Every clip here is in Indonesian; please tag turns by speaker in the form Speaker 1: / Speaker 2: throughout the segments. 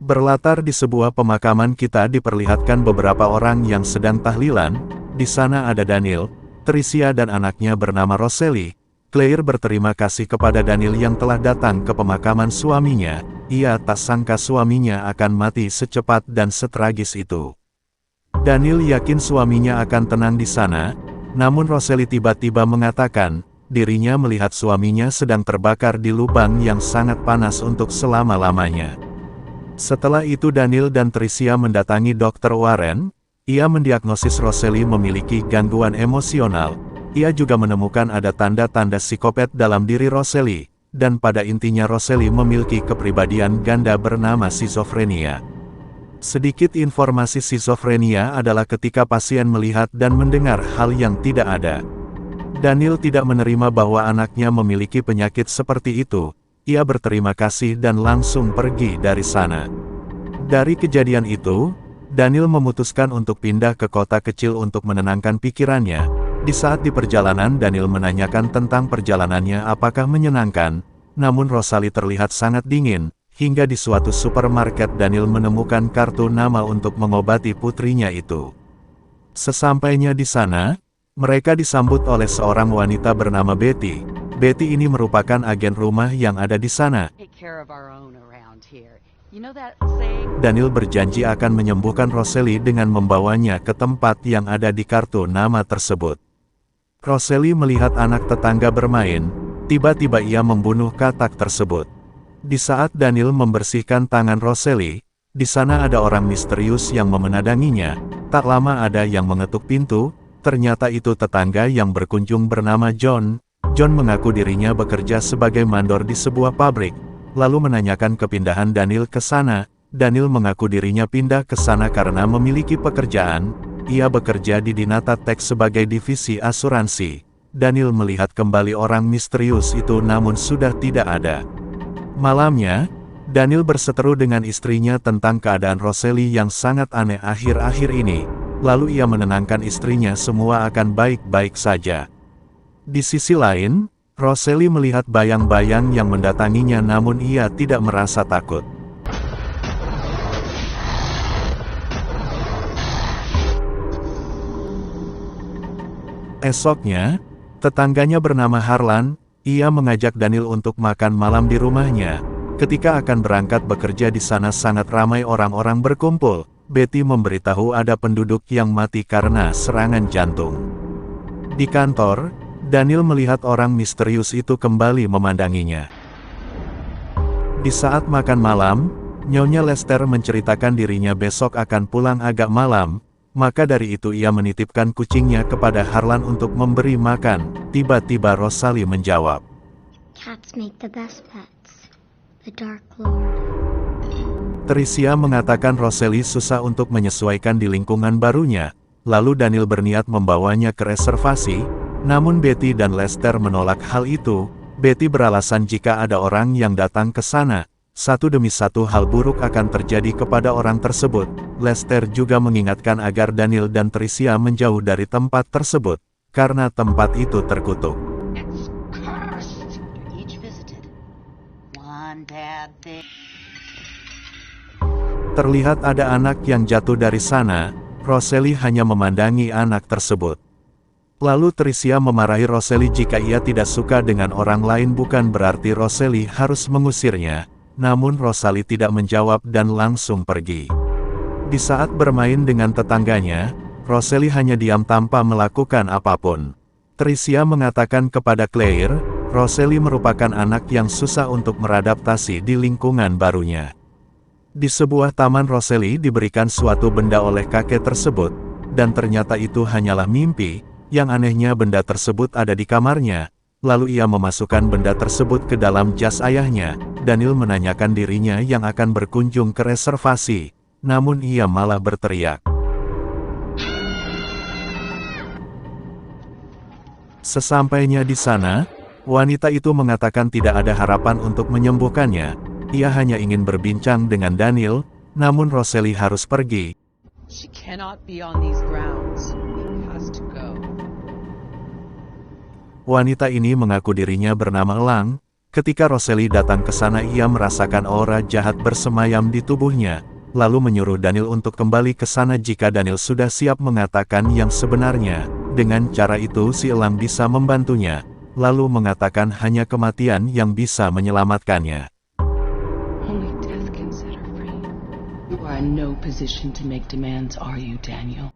Speaker 1: Berlatar di sebuah pemakaman, kita diperlihatkan beberapa orang yang sedang tahlilan. Di sana ada Daniel, Tricia dan anaknya bernama Rosalie. Claire berterima kasih kepada Daniel yang telah datang ke pemakaman suaminya. Ia tak sangka suaminya akan mati secepat dan setragis itu. Daniel yakin suaminya akan tenang di sana, namun Rosalie tiba-tiba mengatakan, dirinya melihat suaminya sedang terbakar di lubang yang sangat panas untuk selama-lamanya. Setelah itu Daniel dan Tricia mendatangi Dr. Warren. Ia mendiagnosis Rosalie memiliki gangguan emosional. Ia juga menemukan ada tanda-tanda psikopat dalam diri Rosalie, dan pada intinya Rosalie memiliki kepribadian ganda bernama skizofrenia. Sedikit informasi skizofrenia adalah ketika pasien melihat dan mendengar hal yang tidak ada. Daniel tidak menerima bahwa anaknya memiliki penyakit seperti itu. Ia berterima kasih dan langsung pergi dari sana. Dari kejadian itu, Daniel memutuskan untuk pindah ke kota kecil untuk menenangkan pikirannya. Di saat di perjalanan Daniel menanyakan tentang perjalanannya apakah menyenangkan, namun Rosalie terlihat sangat dingin, hingga di suatu supermarket Daniel menemukan kartu nama untuk mengobati putrinya itu. Sesampainya di sana, mereka disambut oleh seorang wanita bernama Betty. Betty ini merupakan agen rumah yang ada di sana. Daniel berjanji akan menyembuhkan Rosalie dengan membawanya ke tempat yang ada di kartu nama tersebut. Rosalie melihat anak tetangga bermain, tiba-tiba ia membunuh katak tersebut. Di saat Daniel membersihkan tangan Rosalie, di sana ada orang misterius yang memenadanginya. Tak lama ada yang mengetuk pintu, ternyata itu tetangga yang berkunjung bernama John. John mengaku dirinya bekerja sebagai mandor di sebuah pabrik, lalu menanyakan kepindahan Daniel ke sana. Daniel mengaku dirinya pindah ke sana karena memiliki pekerjaan. Ia bekerja di Dinata Tech sebagai divisi asuransi. Daniel melihat kembali orang misterius itu namun sudah tidak ada. Malamnya, Daniel berseteru dengan istrinya tentang keadaan Rosalie yang sangat aneh akhir-akhir ini. Lalu ia menenangkan istrinya semua akan baik-baik saja. Di sisi lain, Rosalie melihat bayang-bayang yang mendatanginya namun ia tidak merasa takut. Esoknya, tetangganya bernama Harlan. Ia mengajak Daniel untuk makan malam di rumahnya. Ketika akan berangkat bekerja di sana sangat ramai orang-orang berkumpul. Betty memberitahu ada penduduk yang mati karena serangan jantung. Di kantor, Daniel melihat orang misterius itu kembali memandanginya. Di saat makan malam, Nyonya Lester menceritakan dirinya besok akan pulang agak malam, maka dari itu ia menitipkan kucingnya kepada Harlan untuk memberi makan. Tiba-tiba Rosalie menjawab,
Speaker 2: "Cats make the best pets. The Dark Lord."
Speaker 1: Tricia mengatakan Rosalie susah untuk menyesuaikan di lingkungan barunya, lalu Daniel berniat membawanya ke reservasi. Namun Betty dan Lester menolak hal itu. Betty beralasan jika ada orang yang datang ke sana, satu demi satu hal buruk akan terjadi kepada orang tersebut. Lester juga mengingatkan agar Daniel dan Tricia menjauh dari tempat tersebut, karena tempat itu terkutuk. Terlihat ada anak yang jatuh dari sana. Rosalie hanya memandangi anak tersebut. Lalu Tricia memarahi Rosalie jika ia tidak suka dengan orang lain bukan berarti Rosalie harus mengusirnya. Namun Rosalie tidak menjawab dan langsung pergi. Di saat bermain dengan tetangganya, Rosalie hanya diam tanpa melakukan apapun. Tricia mengatakan kepada Claire, Rosalie merupakan anak yang susah untuk beradaptasi di lingkungan barunya. Di sebuah taman Rosalie diberikan suatu benda oleh kakek tersebut, dan ternyata itu hanyalah mimpi. Yang anehnya benda tersebut ada di kamarnya, lalu ia memasukkan benda tersebut ke dalam jas ayahnya. Daniel menanyakan dirinya yang akan berkunjung ke reservasi, namun ia malah berteriak. Sesampainya di sana, wanita itu mengatakan tidak ada harapan untuk menyembuhkannya. Ia hanya ingin berbincang dengan Daniel, namun Rosalie harus pergi.
Speaker 3: She cannot be on these grounds. She has to go.
Speaker 1: Wanita ini mengaku dirinya bernama Elang. Ketika Roseli datang ke sana, ia merasakan aura jahat bersemayam di tubuhnya, lalu menyuruh Daniel untuk kembali ke sana jika Daniel sudah siap mengatakan yang sebenarnya. Dengan cara itu si elang bisa membantunya, lalu mengatakan hanya kematian yang bisa menyelamatkannya.
Speaker 4: Only death can set her free. You are in no position to make demands, are you, Daniel?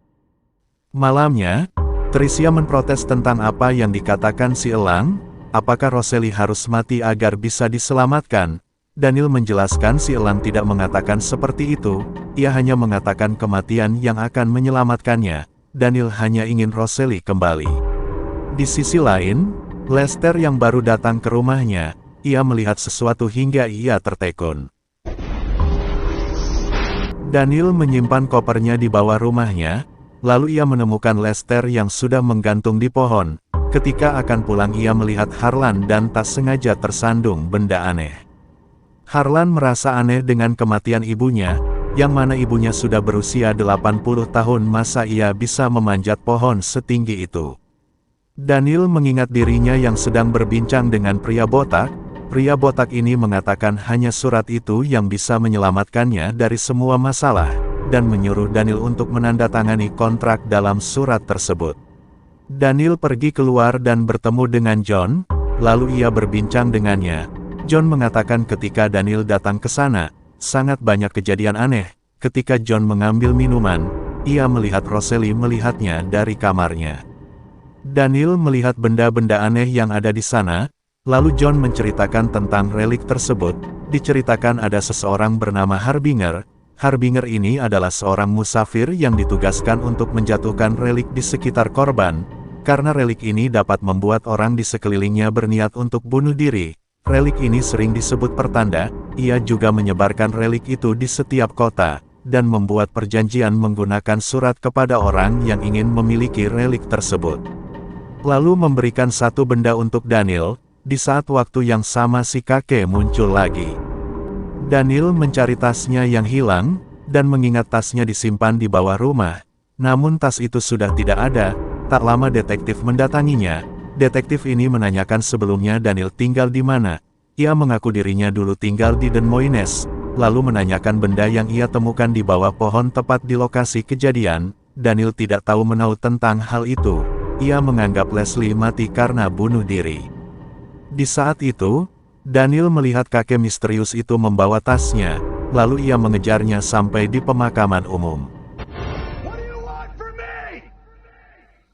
Speaker 1: Malamnya, Tricia memprotes tentang apa yang dikatakan si elang. Apakah Roseli harus mati agar bisa diselamatkan? Daniel menjelaskan si elang tidak mengatakan seperti itu, ia hanya mengatakan kematian yang akan menyelamatkannya. Daniel hanya ingin Roseli kembali. Di sisi lain, Lester yang baru datang ke rumahnya, ia melihat sesuatu hingga ia tertegun. Daniel menyimpan kopernya di bawah rumahnya, lalu ia menemukan Lester yang sudah menggantung di pohon. Ketika akan pulang ia melihat Harlan dan tak sengaja tersandung benda aneh. Harlan merasa aneh dengan kematian ibunya, yang mana ibunya sudah berusia 80 tahun, masa ia bisa memanjat pohon setinggi itu. Daniel mengingat dirinya yang sedang berbincang dengan pria botak. Pria botak ini mengatakan hanya surat itu yang bisa menyelamatkannya dari semua masalah, dan menyuruh Daniel untuk menandatangani kontrak dalam surat tersebut. Daniel pergi keluar dan bertemu dengan John, lalu ia berbincang dengannya. John mengatakan ketika Daniel datang ke sana, sangat banyak kejadian aneh. Ketika John mengambil minuman, ia melihat Roseli melihatnya dari kamarnya. Daniel melihat benda-benda aneh yang ada di sana, lalu John menceritakan tentang relik tersebut. Diceritakan ada seseorang bernama Harbinger. Harbinger ini adalah seorang musafir yang ditugaskan untuk menjatuhkan relik di sekitar korban. Karena relik ini dapat membuat orang di sekelilingnya berniat untuk bunuh diri. Relik ini sering disebut pertanda. Ia juga menyebarkan relik itu di setiap kota, dan membuat perjanjian menggunakan surat kepada orang yang ingin memiliki relik tersebut. Lalu memberikan satu benda untuk Daniel. Di saat waktu yang sama si kakek muncul lagi. Daniel mencari tasnya yang hilang, dan mengingat tasnya disimpan di bawah rumah. Namun tas itu sudah tidak ada. Tak lama detektif mendatanginya. Detektif ini menanyakan sebelumnya Daniel tinggal di mana. Ia mengaku dirinya dulu tinggal di Des Moines, lalu menanyakan benda yang ia temukan di bawah pohon tepat di lokasi kejadian. Daniel tidak tahu menahu tentang hal itu. Ia menganggap Leslie mati karena bunuh diri. Di saat itu, Daniel melihat kakek misterius itu membawa tasnya, lalu ia mengejarnya sampai di pemakaman umum.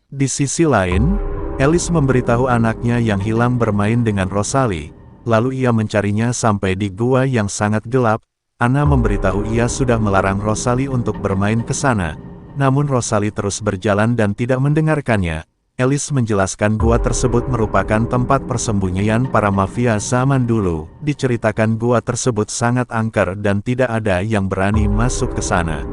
Speaker 1: Di sisi lain, Alice memberitahu anaknya yang hilang bermain dengan Rosalie, lalu ia mencarinya sampai di gua yang sangat gelap. Anna memberitahu ia sudah melarang Rosalie untuk bermain ke sana, namun Rosalie terus berjalan dan tidak mendengarkannya. Alice menjelaskan gua tersebut merupakan tempat persembunyian para mafia zaman dulu. Diceritakan gua tersebut sangat angker dan tidak ada yang berani masuk ke sana.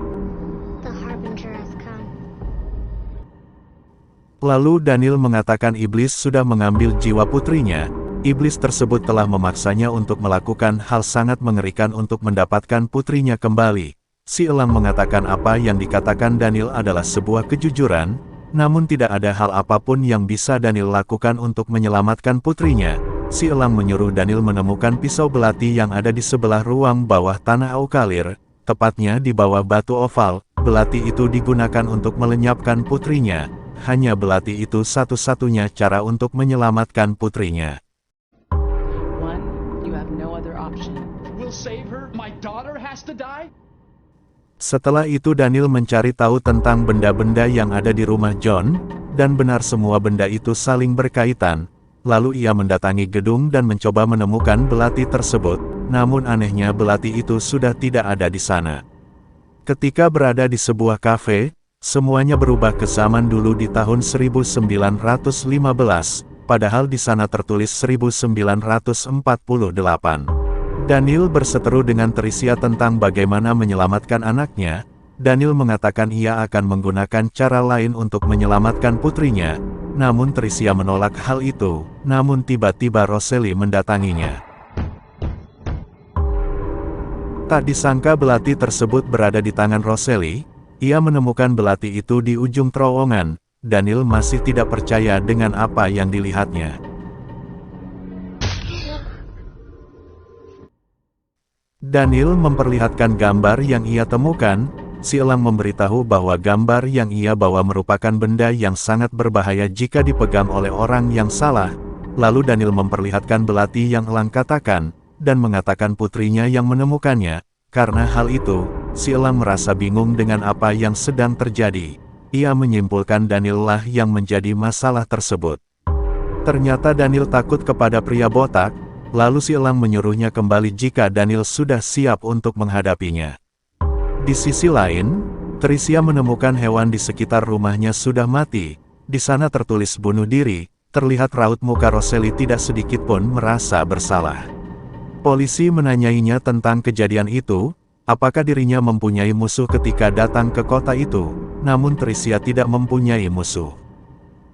Speaker 1: Lalu Daniel mengatakan iblis sudah mengambil jiwa putrinya. Iblis tersebut telah memaksanya untuk melakukan hal sangat mengerikan untuk mendapatkan putrinya kembali. Si elang mengatakan apa yang dikatakan Daniel adalah sebuah kejujuran, namun tidak ada hal apapun yang bisa Daniel lakukan untuk menyelamatkan putrinya. Si elang menyuruh Daniel menemukan pisau belati yang ada di sebelah ruang bawah tanah Aukalir, tepatnya di bawah batu oval. Belati itu digunakan untuk melenyapkan putrinya. Hanya belati itu satu-satunya cara untuk menyelamatkan putrinya.
Speaker 3: One, you have no other option.
Speaker 5: We'll save her. My daughter has to die.
Speaker 1: Setelah itu Daniel mencari tahu tentang benda-benda yang ada di rumah John, dan benar semua benda itu saling berkaitan. Lalu ia mendatangi gedung dan mencoba menemukan belati tersebut, namun anehnya belati itu sudah tidak ada di sana. Ketika berada di sebuah kafe, semuanya berubah ke zaman dulu di tahun 1915, padahal di sana tertulis 1948. Daniel berseteru dengan Tricia tentang bagaimana menyelamatkan anaknya. Daniel mengatakan ia akan menggunakan cara lain untuk menyelamatkan putrinya, namun Tricia menolak hal itu. Namun tiba-tiba Roseli mendatanginya. Tak disangka belati tersebut berada di tangan Roseli. Ia menemukan belati itu di ujung terowongan. Daniel masih tidak percaya dengan apa yang dilihatnya. Daniel memperlihatkan gambar yang ia temukan. Si elang memberitahu bahwa gambar yang ia bawa merupakan benda yang sangat berbahaya jika dipegang oleh orang yang salah. Lalu Daniel memperlihatkan belati yang elang katakan, dan mengatakan putrinya yang menemukannya. Karena hal itu, si elang merasa bingung dengan apa yang sedang terjadi. Ia menyimpulkan Daniel lah yang menjadi masalah tersebut. Ternyata Daniel takut kepada pria botak, lalu si elang menyuruhnya kembali jika Daniel sudah siap untuk menghadapinya. Di sisi lain, Tricia menemukan hewan di sekitar rumahnya sudah mati. Di sana tertulis bunuh diri. Terlihat raut muka Rosalie tidak sedikit pun merasa bersalah. Polisi menanyainya tentang kejadian itu, apakah dirinya mempunyai musuh ketika datang ke kota itu, namun Tricia tidak mempunyai musuh.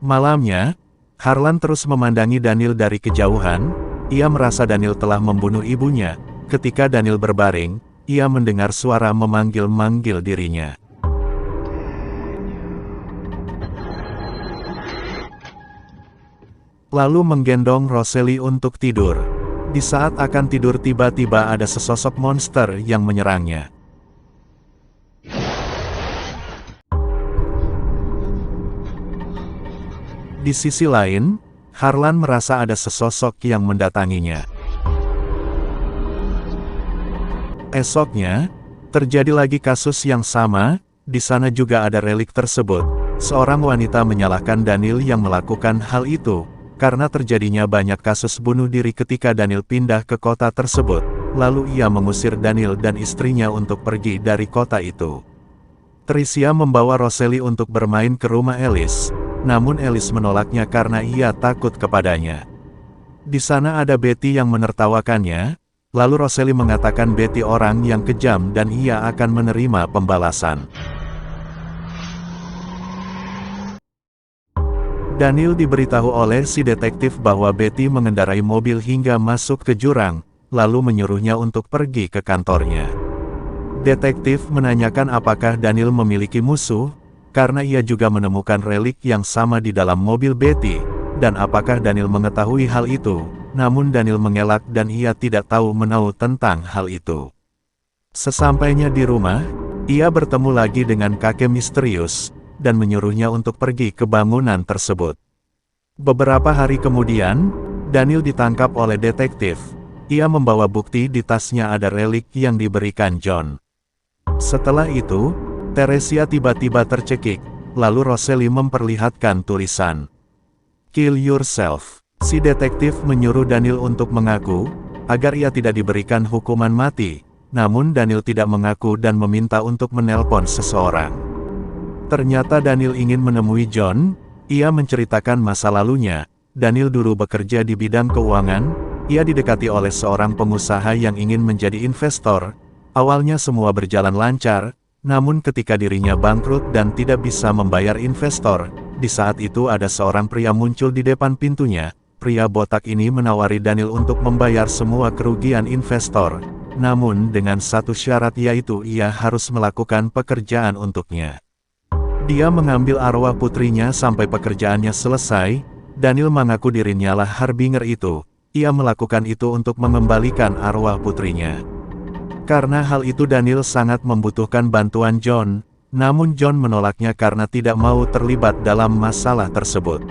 Speaker 1: Malamnya, Harlan terus memandangi Daniel dari kejauhan. Ia merasa Daniel telah membunuh ibunya. Ketika Daniel berbaring, ia mendengar suara memanggil-manggil dirinya. Lalu menggendong Rosalie untuk tidur. Di saat akan tidur tiba-tiba ada sesosok monster yang menyerangnya. Di sisi lain, Harlan merasa ada sesosok yang mendatanginya. Esoknya, terjadi lagi kasus yang sama. Di sana juga ada relik tersebut. Seorang wanita menyalahkan Daniel yang melakukan hal itu, karena terjadinya banyak kasus bunuh diri ketika Daniel pindah ke kota tersebut. Lalu ia mengusir Daniel dan istrinya untuk pergi dari kota itu. Tricia membawa Rosalie untuk bermain ke rumah Alice, namun Alice menolaknya karena ia takut kepadanya. Di sana ada Betty yang menertawakannya. Lalu Rosalie mengatakan Betty orang yang kejam dan ia akan menerima pembalasan. Daniel diberitahu oleh si detektif bahwa Betty mengendarai mobil hingga masuk ke jurang, lalu menyuruhnya untuk pergi ke kantornya. Detektif menanyakan apakah Daniel memiliki musuh, karena ia juga menemukan relik yang sama di dalam mobil Betty, dan apakah Daniel mengetahui hal itu. Namun Daniel mengelak dan ia tidak tahu menahu tentang hal itu. Sesampainya di rumah, ia bertemu lagi dengan kakek misterius, dan menyuruhnya untuk pergi ke bangunan tersebut. Beberapa hari kemudian, Daniel ditangkap oleh detektif. Ia membawa bukti di tasnya ada relik yang diberikan John. Setelah itu, Teresia tiba-tiba tercekik, lalu Rosalie memperlihatkan tulisan, "Kill yourself." Si detektif menyuruh Daniel untuk mengaku, agar ia tidak diberikan hukuman mati, namun Daniel tidak mengaku dan meminta untuk menelpon seseorang. Ternyata Daniel ingin menemui John. Ia menceritakan masa lalunya. Daniel dulu bekerja di bidang keuangan. Ia didekati oleh seorang pengusaha yang ingin menjadi investor. Awalnya semua berjalan lancar, namun ketika dirinya bangkrut dan tidak bisa membayar investor, di saat itu ada seorang pria muncul di depan pintunya. Pria botak ini menawari Daniel untuk membayar semua kerugian investor, namun dengan satu syarat, yaitu ia harus melakukan pekerjaan untuknya. Dia mengambil arwah putrinya sampai pekerjaannya selesai. Daniel mengaku dirinya lah harbinger itu. Ia melakukan itu untuk mengembalikan arwah putrinya. Karena hal itu Daniel sangat membutuhkan bantuan John, namun John menolaknya karena tidak mau terlibat dalam masalah tersebut.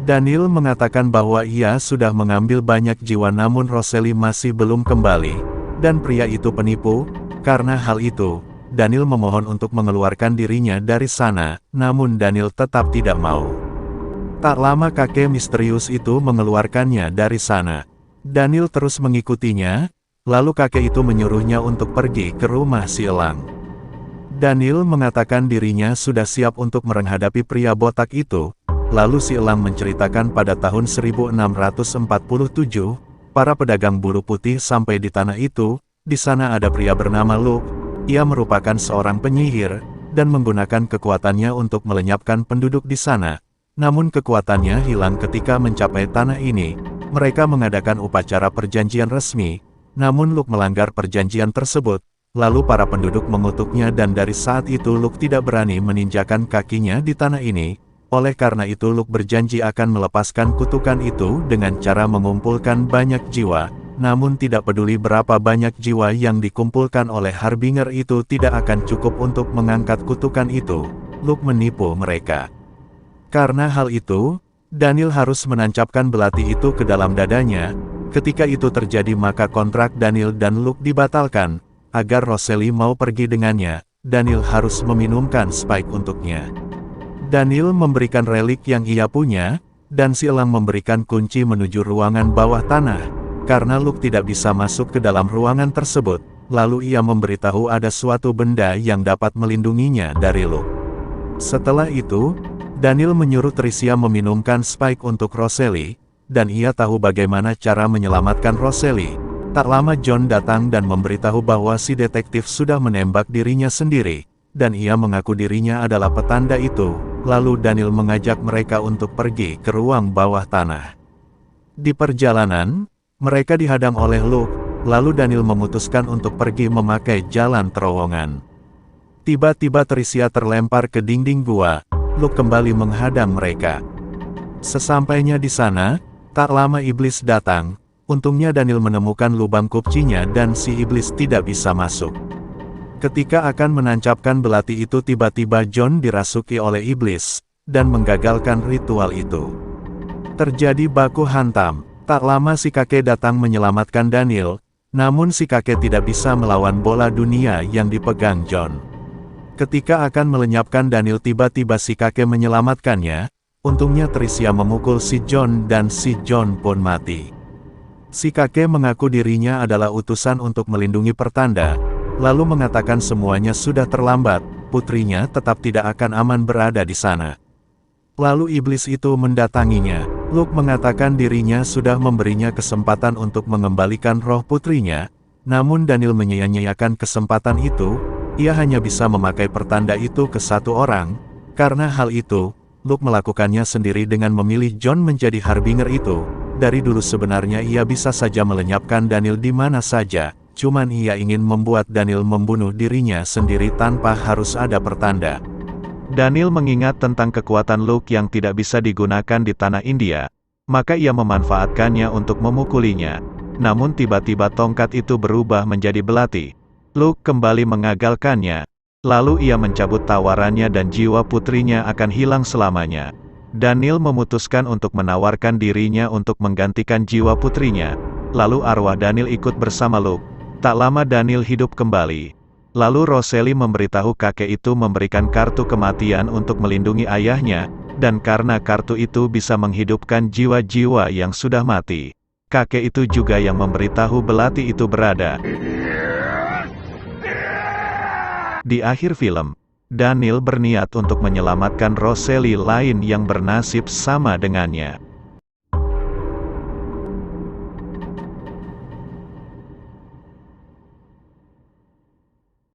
Speaker 1: Daniel mengatakan bahwa ia sudah mengambil banyak jiwa namun Rosalie masih belum kembali, dan pria itu penipu. Karena hal itu, Daniel memohon untuk mengeluarkan dirinya dari sana, namun Daniel tetap tidak mau. Tak lama kakek misterius itu mengeluarkannya dari sana. Daniel terus mengikutinya, lalu kakek itu menyuruhnya untuk pergi ke rumah si elang. Daniel mengatakan dirinya sudah siap untuk menghadapi pria botak itu. Lalu si elang menceritakan pada tahun 1647, para pedagang bulu putih sampai di tanah itu. Di sana ada pria bernama Luke. Ia merupakan seorang penyihir, dan menggunakan kekuatannya untuk melenyapkan penduduk di sana. Namun kekuatannya hilang ketika mencapai tanah ini. Mereka mengadakan upacara perjanjian resmi, namun Luke melanggar perjanjian tersebut. Lalu para penduduk mengutuknya dan dari saat itu Luke tidak berani menginjakan kakinya di tanah ini. Oleh karena itu Luke berjanji akan melepaskan kutukan itu dengan cara mengumpulkan banyak jiwa, namun tidak peduli berapa banyak jiwa yang dikumpulkan oleh Harbinger itu tidak akan cukup untuk mengangkat kutukan itu. Luke menipu mereka. Karena hal itu, Daniel harus menancapkan belati itu ke dalam dadanya. Ketika itu terjadi maka kontrak Daniel dan Luke dibatalkan. Agar Rosalie mau pergi dengannya, Daniel harus meminumkan Spike untuknya. Daniel memberikan relik yang ia punya, dan si elang memberikan kunci menuju ruangan bawah tanah. Karena Luke tidak bisa masuk ke dalam ruangan tersebut, lalu ia memberitahu ada suatu benda yang dapat melindunginya dari Luke. Setelah itu, Daniel menyuruh Tricia meminumkan Spike untuk Rosalie, dan ia tahu bagaimana cara menyelamatkan Rosalie. Tak lama John datang dan memberitahu bahwa si detektif sudah menembak dirinya sendiri, dan ia mengaku dirinya adalah petanda itu. Lalu Daniel mengajak mereka untuk pergi ke ruang bawah tanah. Di perjalanan, mereka dihadang oleh Luke, lalu Daniel memutuskan untuk pergi memakai jalan terowongan. Tiba-tiba Tricia terlempar ke dinding gua. Luke kembali menghadang mereka. Sesampainya di sana, tak lama iblis datang. Untungnya Daniel menemukan lubang kupcinya dan si iblis tidak bisa masuk. Ketika akan menancapkan belati itu tiba-tiba John dirasuki oleh iblis, dan menggagalkan ritual itu. Terjadi baku hantam. Tak lama si kakek datang menyelamatkan Daniel, namun si kakek tidak bisa melawan bola dunia yang dipegang John. Ketika akan melenyapkan Daniel tiba-tiba si kakek menyelamatkannya, untungnya Tricia memukul si John dan si John pun mati. Si kakek mengaku dirinya adalah utusan untuk melindungi pertanda, lalu mengatakan semuanya sudah terlambat, putrinya tetap tidak akan aman berada di sana. Lalu iblis itu mendatanginya. Luke mengatakan dirinya sudah memberinya kesempatan untuk mengembalikan roh putrinya, namun Daniel menyia-nyiakan kesempatan itu. Ia hanya bisa memakai pertanda itu ke satu orang. Karena hal itu, Luke melakukannya sendiri dengan memilih John menjadi Harbinger itu. Dari dulu sebenarnya ia bisa saja melenyapkan Daniel di mana saja, cuman ia ingin membuat Daniel membunuh dirinya sendiri tanpa harus ada pertanda. Daniel mengingat tentang kekuatan Luke yang tidak bisa digunakan di tanah India, maka ia memanfaatkannya untuk memukulinya. Namun tiba-tiba tongkat itu berubah menjadi belati. Luke kembali mengagalkannya, lalu ia mencabut tawarannya dan jiwa putrinya akan hilang selamanya. Daniel memutuskan untuk menawarkan dirinya untuk menggantikan jiwa putrinya. Lalu arwah Daniel ikut bersama Luke. Tak lama Daniel hidup kembali. Lalu Rosalie memberitahu kakek itu memberikan kartu kematian untuk melindungi ayahnya, dan karena kartu itu bisa menghidupkan jiwa-jiwa yang sudah mati. Kakek itu juga yang memberitahu belati itu berada. Di akhir film, Daniel berniat untuk menyelamatkan Rosalie lain yang bernasib sama dengannya.